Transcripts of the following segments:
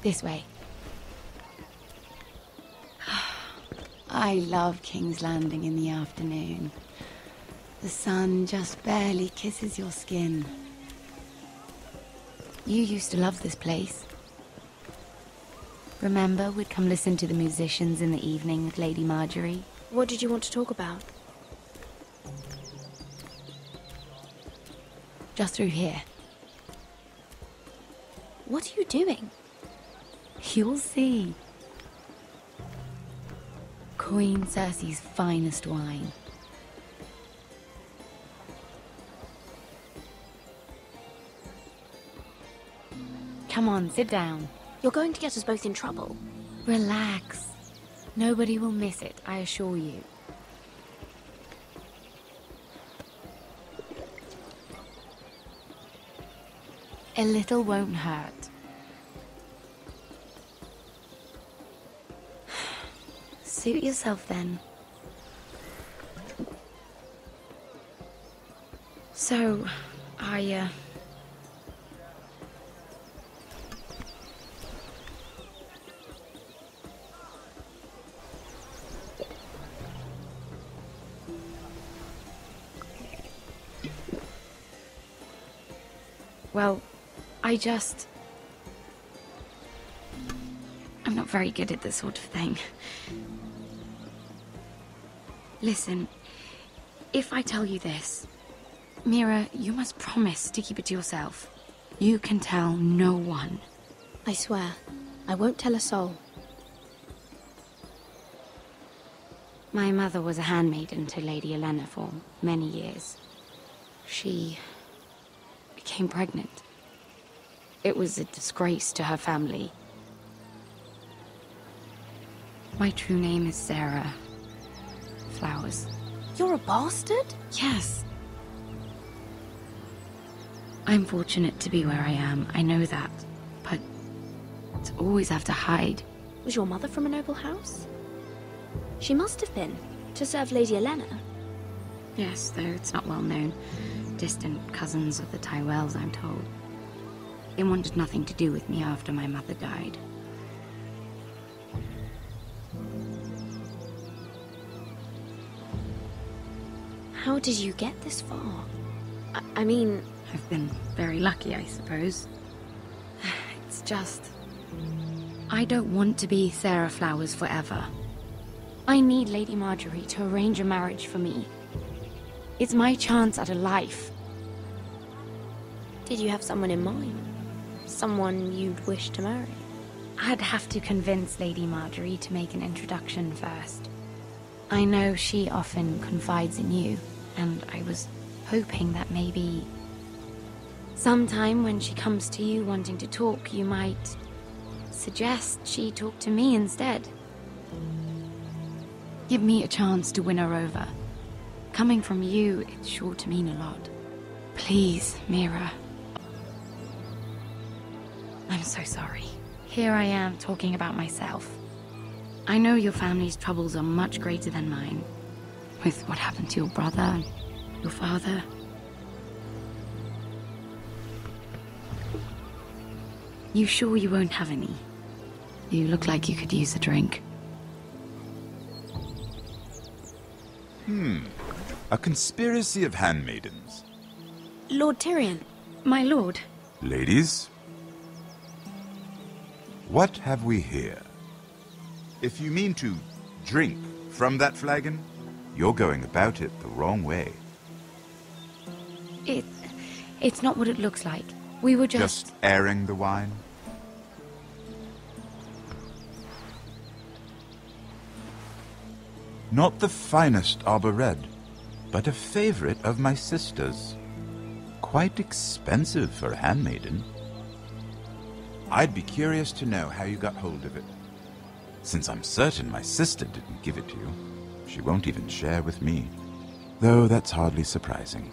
This way. I love King's Landing in the afternoon. The sun just barely kisses your skin. You used to love this place. Remember, we'd come listen to the musicians in the evening with Lady Marjorie? What did you want to talk about? Just through here. What are you doing? You'll see. Queen Cersei's finest wine. Come on, sit down. You're going to get us both in trouble. Relax. Nobody will miss it, I assure you. A little won't hurt. Suit yourself then. So, well, I'm not very good at this sort of thing. Listen, if I tell you this, Mira, you must promise to keep it to yourself. You can tell no one. I swear, I won't tell a soul. My mother was a handmaiden to Lady Olenna for many years. She became pregnant. It was a disgrace to her family. My true name is Sarah Flowers. You're a bastard? Yes. I'm fortunate to be where I am, I know that. But to always have to hide. Was your mother from a noble house? She must have been, to serve Lady Olenna. Yes, though it's not well known. Distant cousins of the Tyrells, I'm told. They wanted nothing to do with me after my mother died. How did you get this far? I mean... I've been very lucky, I suppose. It's just... I don't want to be Sarah Flowers forever. I need Lady Marjorie to arrange a marriage for me. It's my chance at a life. Did you have someone in mind? Someone you'd wish to marry? I'd have to convince Lady Marjorie to make an introduction first. I know she often confides in you, and I was hoping that maybe... sometime when she comes to you wanting to talk, you might suggest she talk to me instead. Give me a chance to win her over. Coming from you, it's sure to mean a lot. Please, Mira. I'm so sorry. Here I am talking about myself. I know your family's troubles are much greater than mine. With what happened to your brother and your father. You sure you won't have any? You look like you could use a drink. A conspiracy of handmaidens. Lord Tyrion. My lord. Ladies, what have we here? If you mean to drink from that flagon, you're going about it the wrong way. It's not what it looks like. We were Just airing the wine? Not the finest arbor red, but a favorite of my sister's. Quite expensive for a handmaiden. I'd be curious to know how you got hold of it. Since I'm certain my sister didn't give it to you, she won't even share with me. Though that's hardly surprising.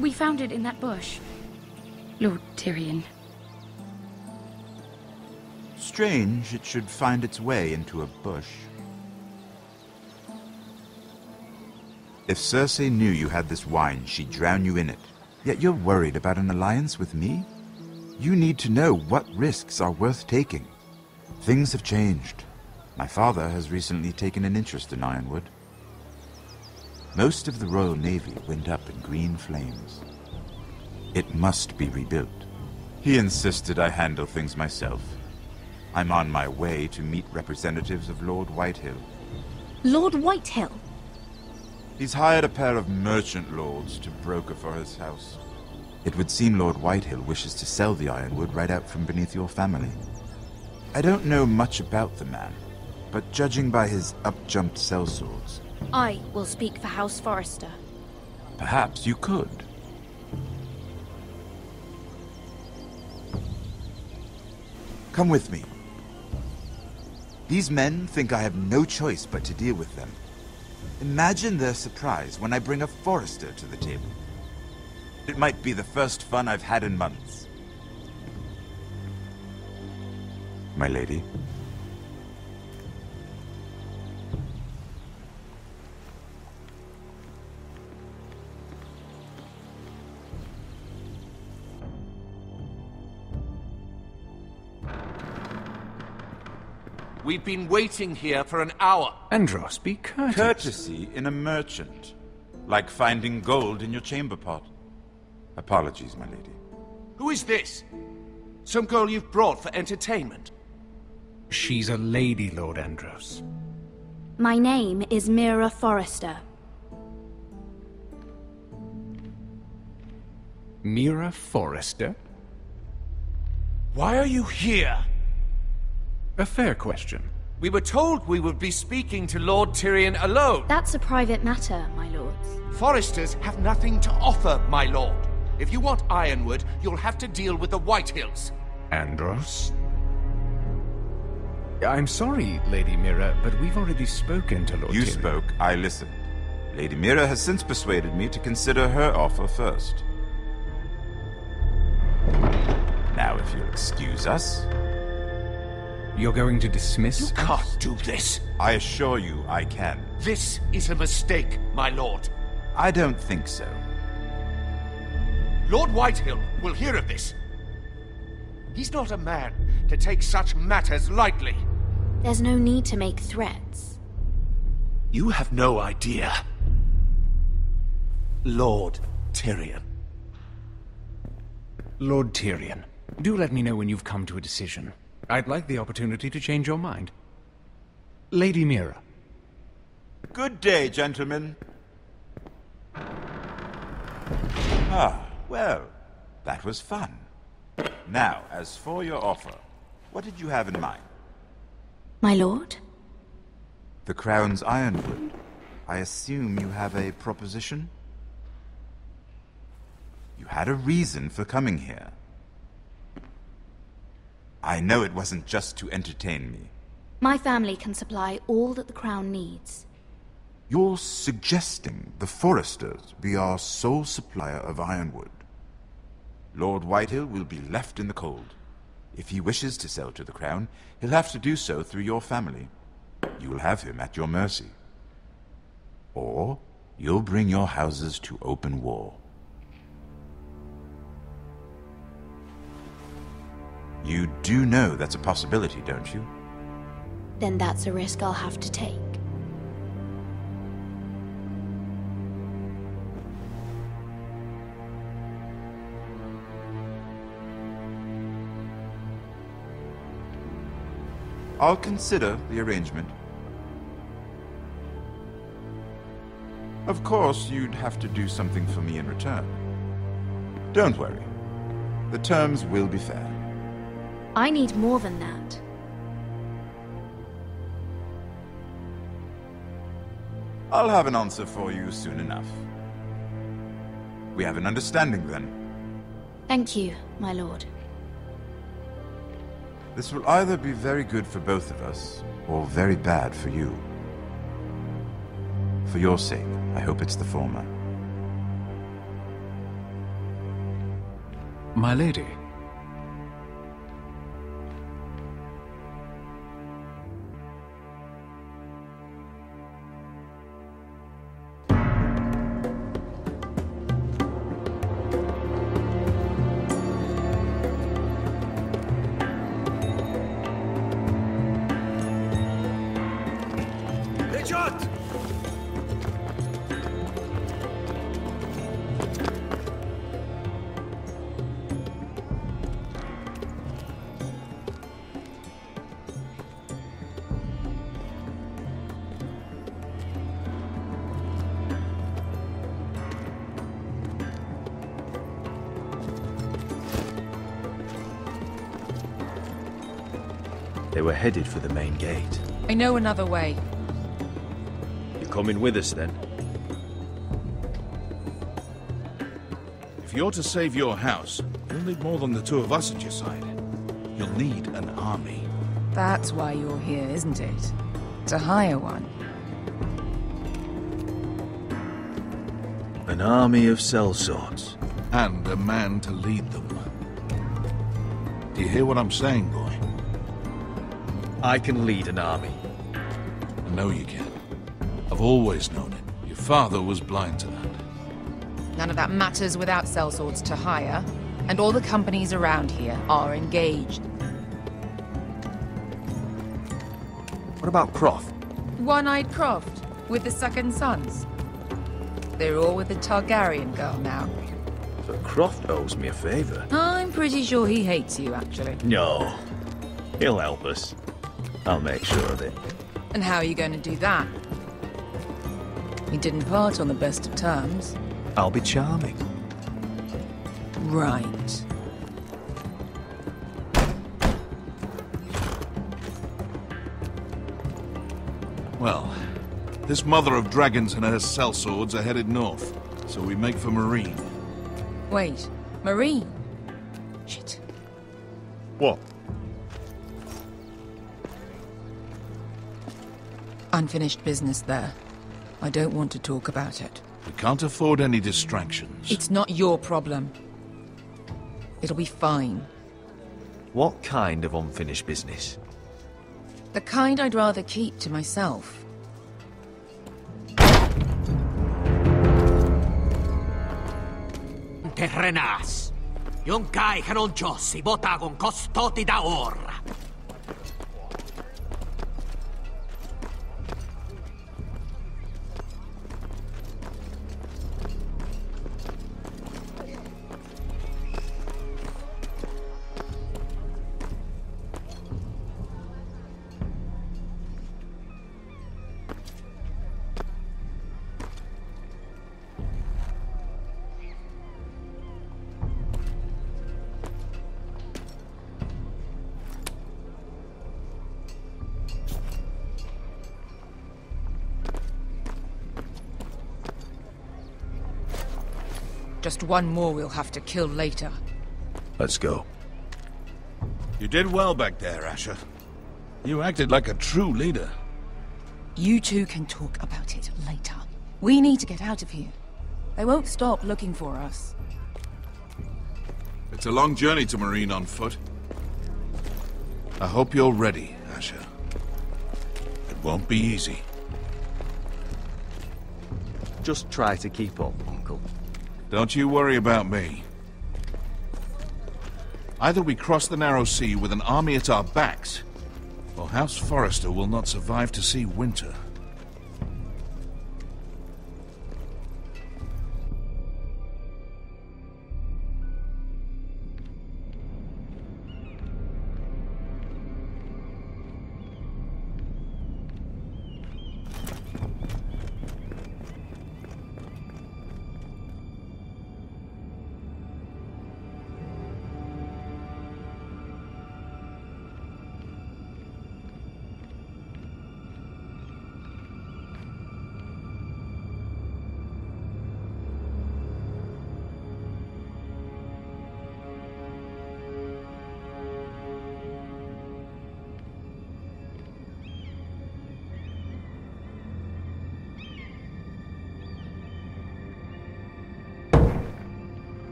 We found it in that bush. Lord Tyrion. Strange it should find its way into a bush. If Cersei knew you had this wine, she'd drown you in it. Yet you're worried about an alliance with me? You need to know what risks are worth taking. Things have changed. My father has recently taken an interest in Ironwood. Most of the Royal Navy went up in green flames. It must be rebuilt. He insisted I handle things myself. I'm on my way to meet representatives of Lord Whitehill. Lord Whitehill? He's hired a pair of merchant lords to broker for his house. It would seem Lord Whitehill wishes to sell the Ironwood right out from beneath your family. I don't know much about the man, but judging by his up-jumped sellswords... I will speak for House Forrester. Perhaps you could. Come with me. These men think I have no choice but to deal with them. Imagine their surprise when I bring a Forrester to the table. It might be the first fun I've had in months. My lady. We've been waiting here for an hour. Andros, be courteous. Courtesy in a merchant. Like finding gold in your chamber pot. Apologies, my lady. Who is this? Some girl you've brought for entertainment? She's a lady, Lord Andros. My name is Mira Forrester. Mira Forrester? Why are you here? A fair question. We were told we would be speaking to Lord Tyrion alone. That's a private matter, my lords. Foresters have nothing to offer, my lord. If you want Ironwood, you'll have to deal with the Whitehills. Andros? I'm sorry, Lady Mira, but we've already spoken to Lord You Tyrion. spoke, I listened. Lady Mira has since persuaded me to consider her offer first. Now, if you'll excuse us... You're going to dismiss... You can't do this. I assure you I can. This is a mistake, my lord. I don't think so. Lord Whitehill will hear of this. He's not a man to take such matters lightly. There's no need to make threats. You have no idea. Lord Tyrion. Lord Tyrion, do let me know when you've come to a decision. I'd like the opportunity to change your mind. Lady Mira. Good day, gentlemen. Ah, well, that was fun. Now, as for your offer, what did you have in mind? My lord? The Crown's Ironwood. I assume you have a proposition? You had a reason for coming here. I know it wasn't just to entertain me. My family can supply all that the Crown needs. You're suggesting the Foresters be our sole supplier of Ironwood. Lord Whitehill will be left in the cold. If he wishes to sell to the Crown, he'll have to do so through your family. You'll have him at your mercy. Or you'll bring your houses to open war. You do know that's a possibility, don't you? Then that's a risk I'll have to take. I'll consider the arrangement. Of course, you'd have to do something for me in return. Don't worry. The terms will be fair. I need more than that. I'll have an answer for you soon enough. We have an understanding then. Thank you, my lord. This will either be very good for both of us, or very bad for you. For your sake, I hope it's the former. My lady. Shut! They were headed for the main gate. I know another way. You're coming with us, then? If you're to save your house, you'll need more than the two of us at your side. You'll need an army. That's why you're here, isn't it? To hire one. An army of sellswords. And a man to lead them. Do you hear what I'm saying, boy? I can lead an army. I know you can. I've always known it. Your father was blind to that. None of that matters without sellswords to hire, and all the companies around here are engaged. What about Croft? One-Eyed Croft, with the second sons. They're all with the Targaryen girl now. But Croft owes me a favor. I'm pretty sure he hates you, actually. No. He'll help us. I'll make sure of it. And how are you going to do that? We didn't part on the best of terms. I'll be charming. Right. Well, this mother of dragons and her sellswords are headed north, so we make for Marine. Wait, Marine? Shit. What? Unfinished business there. I don't want to talk about it. We can't afford any distractions. It's not your problem. It'll be fine. What kind of unfinished business? The kind I'd rather keep to myself. Terrenas. Yung kai kanon Diyos, ibotagong kostoti daor. Just one more we'll have to kill later. Let's go. You did well back there, Asher. You acted like a true leader. You two can talk about it later. We need to get out of here. They won't stop looking for us. It's a long journey to Marine on foot. I hope you're ready, Asher. It won't be easy. Just try to keep up, Uncle. Don't you worry about me. Either we cross the narrow sea with an army at our backs, or House Forrester will not survive to see winter.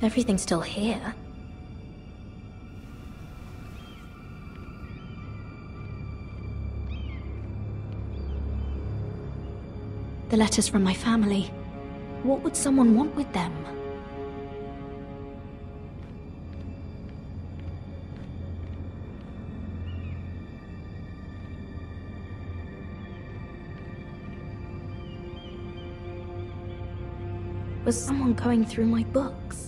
Everything's still here. The letters from my family. What would someone want with them? Was someone going through my books?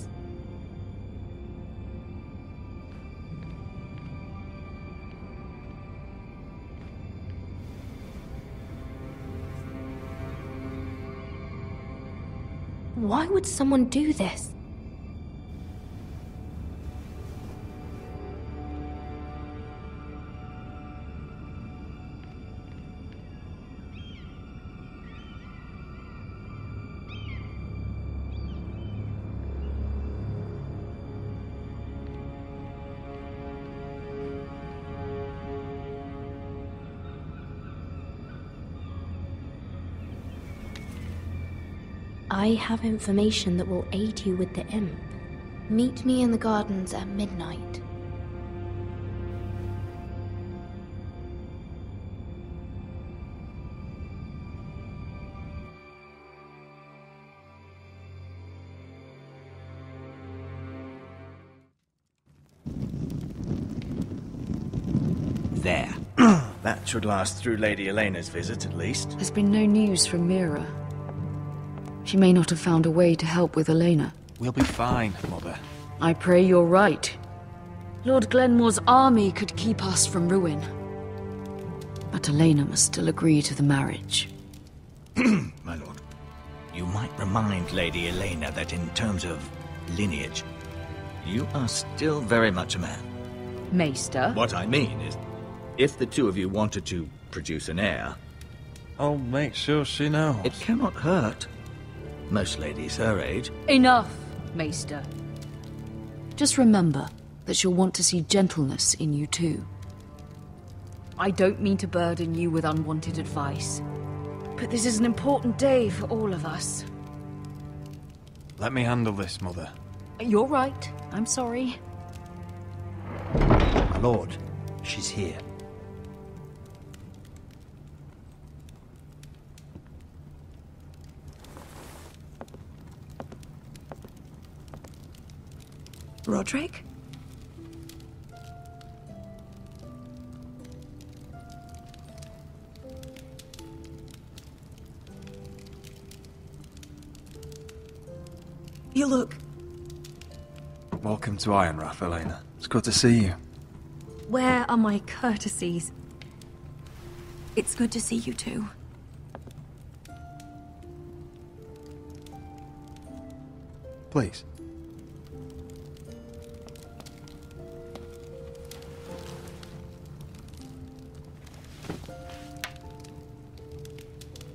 Why would someone do this? I have information that will aid you with the imp. Meet me in the gardens at midnight. There. That should last through Lady Elena's visit, at least. There's been no news from Mira. She may not have found a way to help with Elena. We'll be fine, Mother. I pray you're right. Lord Glenmore's army could keep us from ruin. But Elena must still agree to the marriage. My lord, you might remind Lady Elena that in terms of lineage, you are still very much a man. Maester? What I mean is, if the two of you wanted to produce an heir, I'll make sure she knows. it cannot hurt. Most ladies her age. Enough, Maester. Just remember that she'll want to see gentleness in you too. I don't mean to burden you with unwanted advice, but this is an important day for all of us. Let me handle this, Mother. You're right. I'm sorry. My lord, she's here. Roderick? You look... Welcome to Ironrath, Elena. It's good to see you. Where are my courtesies? It's good to see you too. Please.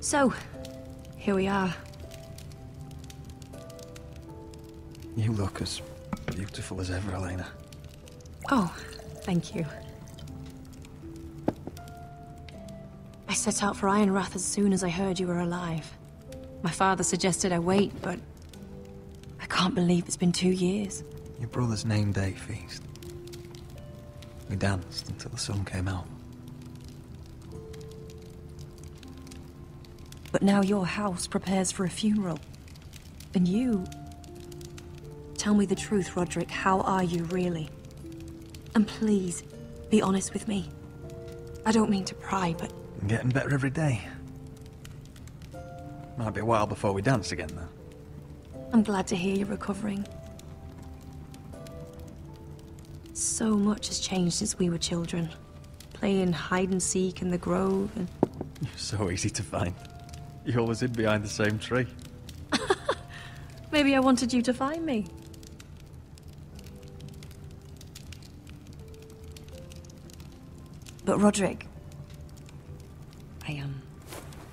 So, here we are. You look as beautiful as ever, Elena. Oh, thank you. I set out for Ironrath as soon as I heard you were alive. My father suggested I wait, but I can't believe it's been 2 years. Your brother's name day feast. We danced until the sun came out. But now your house prepares for a funeral. And you... Tell me the truth, Roderick. How are you, really? And please, be honest with me. I don't mean to pry, but... I'm getting better every day. Might be a while before we dance again, though. I'm glad to hear you're recovering. So much has changed since we were children. Playing hide-and-seek in the grove and... You're so easy to find. You always hid behind the same tree. Maybe I wanted you to find me. But Roderick...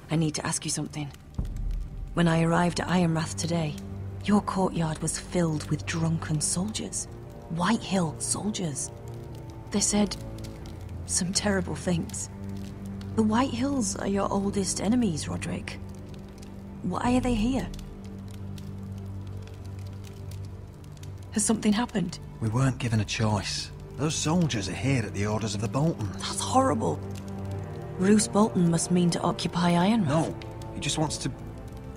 I need to ask you something. When I arrived at Ironrath today, your courtyard was filled with drunken soldiers. White Hill soldiers. They said some terrible things. The White Hills are your oldest enemies, Roderick. Why are they here? Has something happened? We weren't given a choice. Those soldiers are here at the orders of the Boltons. That's horrible. Roose Bolton must mean to occupy Ironrath. No, he just wants to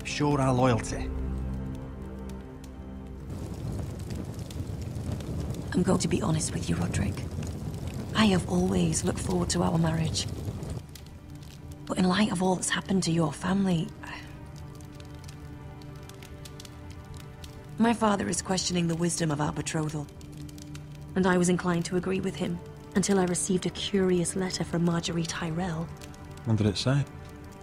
show our loyalty. I'm going to be honest with you, Roderick. I have always looked forward to our marriage. But in light of all that's happened to your family... My father is questioning the wisdom of our betrothal. And I was inclined to agree with him, until I received a curious letter from Marjorie Tyrell. What did it say?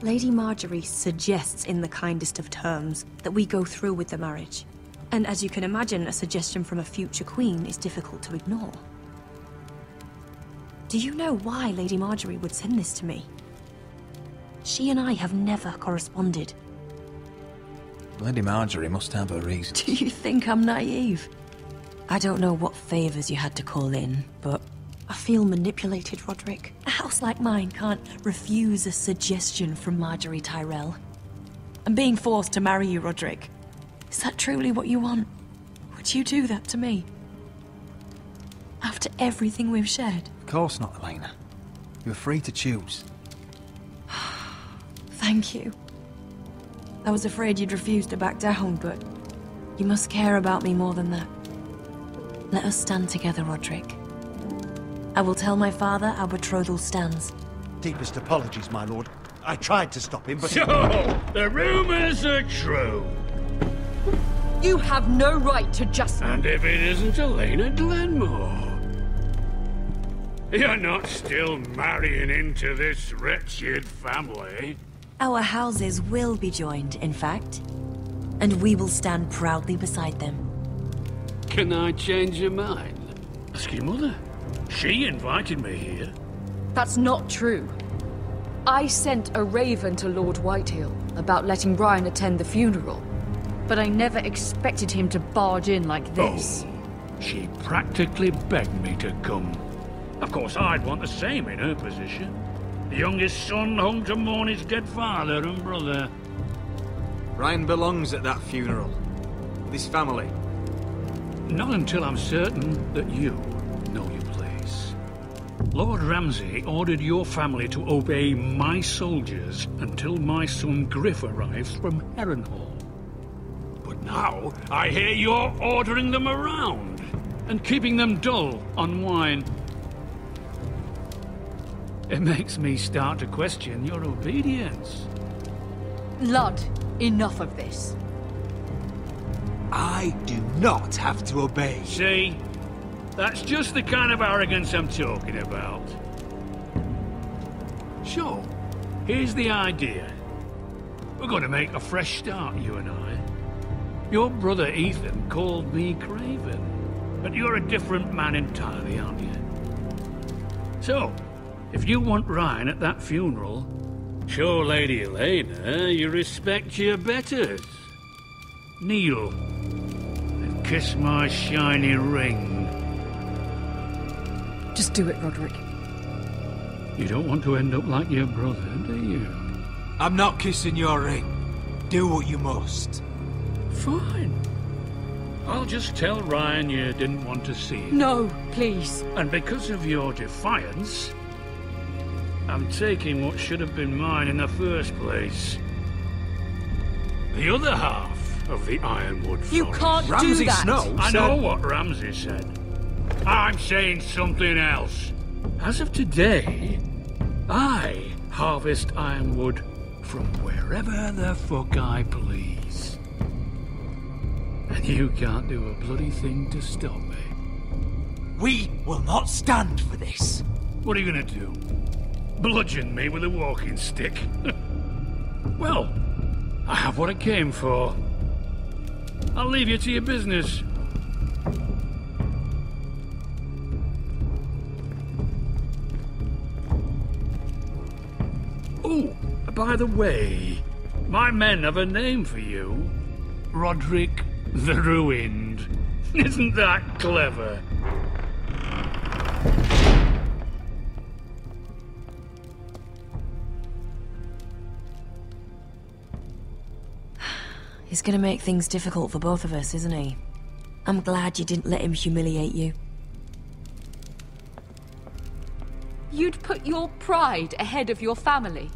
Lady Marjorie suggests in the kindest of terms that we go through with the marriage. And as you can imagine, a suggestion from a future queen is difficult to ignore. Do you know why Lady Marjorie would send this to me? She and I have never corresponded. Lady Marjorie must have her reasons. Do you think I'm naive? I don't know what favors you had to call in, but I feel manipulated, Roderick. A house like mine can't refuse a suggestion from Marjorie Tyrell. I'm being forced to marry you, Roderick. Is that truly what you want? Would you do that to me? After everything we've shared? Of course not, Elena. You're free to choose. Thank you. I was afraid you'd refuse to back down, but you must care about me more than that. Let us stand together, Roderick. I will tell my father our betrothal stands. Deepest apologies, my lord. I tried to stop him, but... So, the rumors are true. You have no right to just... And if it isn't Elena Glenmore? You're not still marrying into this wretched family? Our houses will be joined, in fact. And we will stand proudly beside them. Can I change your mind? Ask your mother. She invited me here. That's not true. I sent a raven to Lord Whitehill about letting Ryan attend the funeral. But I never expected him to barge in like this. Oh, she practically begged me to come. Of course, I'd want the same in her position. The youngest son home to mourn his dead father and brother. Ryan belongs at that funeral. With his family. Not until I'm certain that you know your place. Lord Ramsay ordered your family to obey my soldiers until my son Griff arrives from Harrenhal. But now, I hear you're ordering them around and keeping them dull on wine. It makes me start to question your obedience. Lud, enough of this. I do not have to obey. See? That's just the kind of arrogance I'm talking about. So, here's the idea. We're going to make a fresh start, you and I. Your brother Ethan called me Craven, but you're a different man entirely, aren't you? So, if you want Ryan at that funeral, show Lady Elena you respect your betters. Kneel and kiss my shiny ring. Just do it, Roderick. You don't want to end up like your brother, do you? I'm not kissing your ring. Do what you must. Fine. I'll just tell Ryan you didn't want to see him. No, please. And because of your defiance, I'm taking what should have been mine in the first place. The other half of the Ironwood Forest. You can't do that! I know what Ramsay said. I'm saying something else. As of today, I harvest Ironwood from wherever the fuck I please. And you can't do a bloody thing to stop me. We will not stand for this. What are you gonna do? Bludgeon me with a walking stick? Well, I have what I came for. I'll leave you to your business. Oh, by the way, my men have a name for you. Roderick the Ruined. Isn't that clever? He's gonna make things difficult for both of us, isn't he? I'm glad you didn't let him humiliate you. You'd put your pride ahead of your family.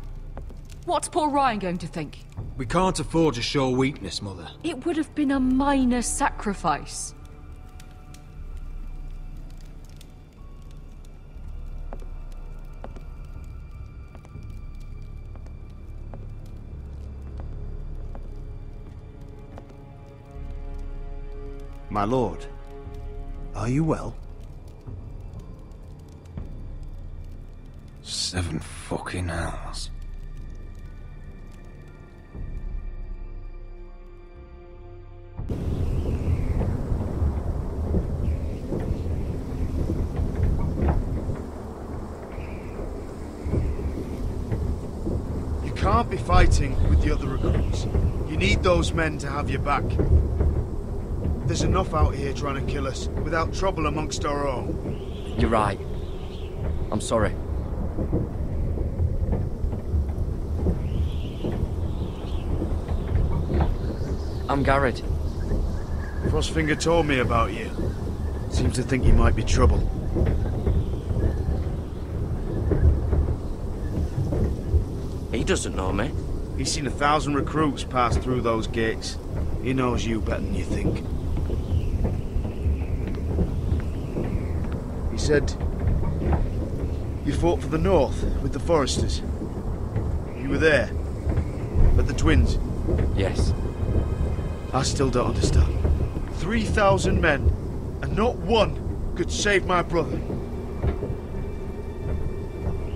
What's poor Ryan going to think? We can't afford to show weakness, Mother. It would have been a minor sacrifice. My lord, are you well? 7 fucking hours. You can't be fighting with the other recruits. You need those men to have your back. There's enough out here trying to kill us, without trouble amongst our own. You're right. I'm sorry. I'm Garrett. Frostfinger told me about you. Seems to think you might be trouble. He doesn't know me. He's seen 1,000 recruits pass through those gates. He knows you better than you think. He said you fought for the North with the Foresters. You were there, at the Twins. Yes. I still don't understand. 3,000 men, and not one could save my brother.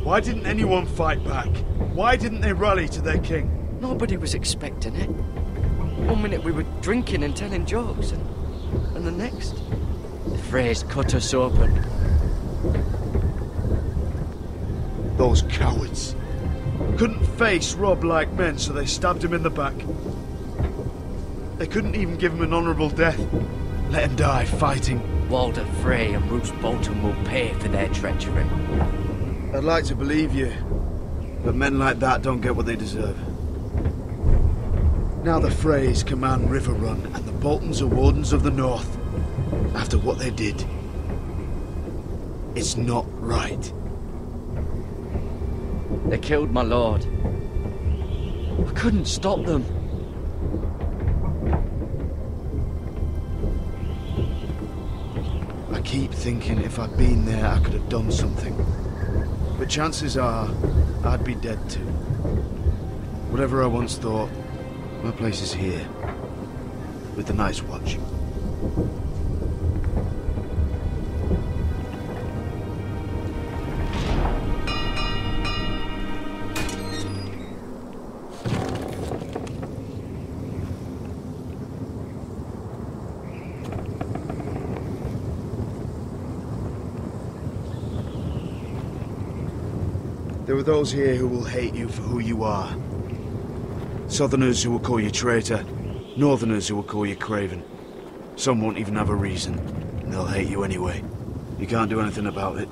Why didn't anyone fight back? Why didn't they rally to their king? Nobody was expecting it. One minute we were drinking and telling jokes, and the next, the Freys cut us open. Those cowards. Couldn't face Rob like men, so they stabbed him in the back. They couldn't even give him an honourable death. Let him die fighting. Walder Frey and Roose Bolton will pay for their treachery. I'd like to believe you, but men like that don't get what they deserve. Now the Freys command Riverrun, and the Boltons are Wardens of the North. After what they did. It's not right. They killed my lord. I couldn't stop them. I keep thinking if I'd been there, I could have done something. But chances are, I'd be dead too. Whatever I once thought, my place is here. With the Night's Watch. There are those here who will hate you for who you are. Southerners who will call you traitor, Northerners who will call you craven. Some won't even have a reason, and they'll hate you anyway. You can't do anything about it.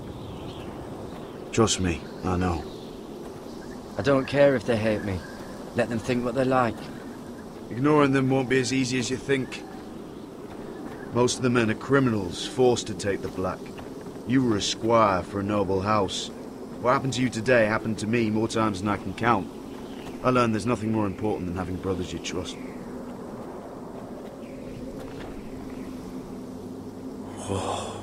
Trust me, I know. I don't care if they hate me. Let them think what they like. Ignoring them won't be as easy as you think. Most of the men are criminals, forced to take the black. You were a squire for a noble house. What happened to you today happened to me more times than I can count. I learned there's nothing more important than having brothers you trust. Whoa.